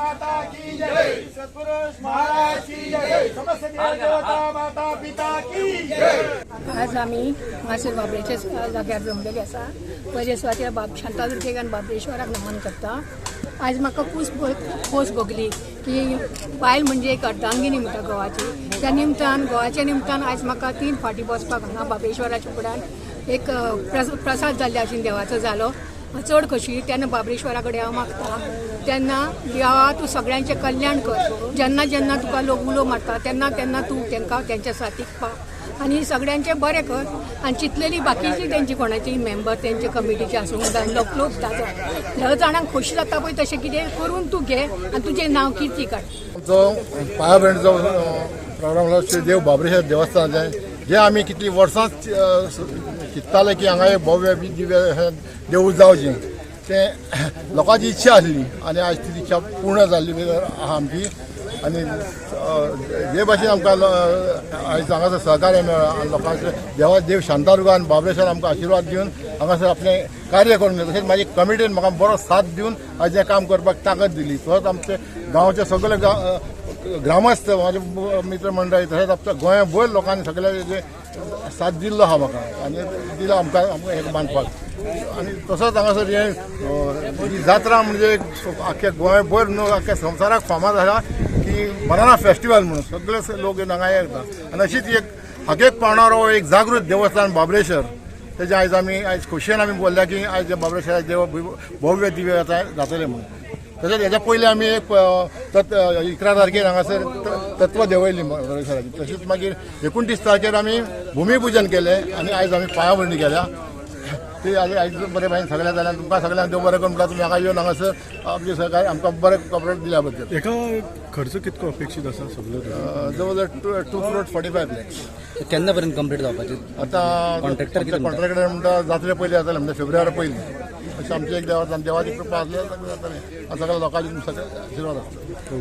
माता की जय, सत्पुरुष महाराज की जय, समस्त देवता माता पिता की जय। आज आम्ही मासेर बाबरेच्या जाग्यार जमलेली आसा। पयले सुवातेर बाब शांतादुर्गेक आनी बाबरेश्वराक नमन करता। आज म्हाका खोस भोगली की बायल म्हणजे एक अर्धांगिनी म्हणटा गोवाची। त्या निमतान गोवाच्या निमतान आज म्हाका 3 फाटी बसपाक हांगा बाबरेश्वराच्या फुड्यान एक प्रसाद जाल्ले आशिल्लो देवाचो जालो। चड कशी तेन्ना बाबरेश्वरा कडेन हांव मागता तेन्ना देवा तूं सगळ्यांचें कल्याण कर। जेन्ना जेन्ना तुका लोक उलो मारता तेन्ना तेन्ना तूं तांकां तेंच्या साथीक पा आनी सगळ्यांचें बरें कर। आनी चितलेली बाकीची तेंची कोणाची मेंबर तेंचे कमिटीचे आसूं लोक 10 जाणांक खोशी जाता पळय तशें कितें करून तूं घे आनी तुजें नांव किर्ती काड। जो पायाभरणीचो प्रोग्राम देव बाबरेश्वर देवस्थानाचें जे आमी कितलीं वर्सां चिंत्ताले की हांगा एक भव्य दिव्य देवूळ जावचें तें लोकांची इच्छा आसली आनी आयज ती इच्छा पूर्ण जाल्ली आहा आमची। आनी जे भाशेन आमकां आयज हांगासर सहकार्य मेळ्ळां आनी लोकांचे देव शांतादुर्गा आनी बाबरेश्वर आमकां आशिर्वाद दिवन हांगासर आपलें कार्य करून घेतलें। तशेंच म्हाजे कमिटीन म्हाका बरो साथ दिवन आयज हें काम करपाक ताकद दिली। तसोच आमचे गांवचे सगळे ग्रामस्थ म्हाजे मित्र मंडळी तशेंच आमच्या गोंयभर लोकांनी सगळे जे साथ दिल्लो आहा म्हाका आनी दिलो आमकां हें बांदपाक। आनी तसोच हांगासर ही जात्रा म्हणजे आख्या गोंयभर न्हू आख्या संवसाराक फामाद आसा की बनाना फेस्टिवल म्हणून सगळे लोक हांगा येता। आनी अशीच एक हाकेक पावणारो एक जागृत देवस्थान बाबरेश्वर तेजे आयज आमी खोशयेन आमी बोल्ल्या की आयज बाबरेश्वराचे देव भव्य दिव्य जातले म्हणून। तशेंच हेच्या पयलीं आमी एक 11 तारखेर हांगासर तत्व देंवयली बाबरेश्वराची। तशेंच मागीर 29 तारखेर आमी भुमिपूजन केलें आनी आयज आमी पायाभरणी केल्या। ती आयज बरे भाशेन सगळ्या जाल्यार तुमकां सगळ्यांक देव बरें करून तुमी हांगा येवन हांगासर आमचे सहकार्य आमकां बरें कॉपरेट दिल्या बद्दल। एका खर्च कितको अपेक्षीत आसा सगळो जवळ जवळ 2 crore 45 lakhs। केन्ना पर्यंत कंप्लीट जावपाची आतां कॉन्ट्रॅक्टर कितें कॉन्ट्रॅक्टर म्हणटा जातले पयलीं जातले म्हणजे फेब्रुवारी पयलीं अशें आमची एक देवाची कृपा आसल्यार जातलें आनी सगळ्या लोकांची सगळ्या आशिर्वाद आसता।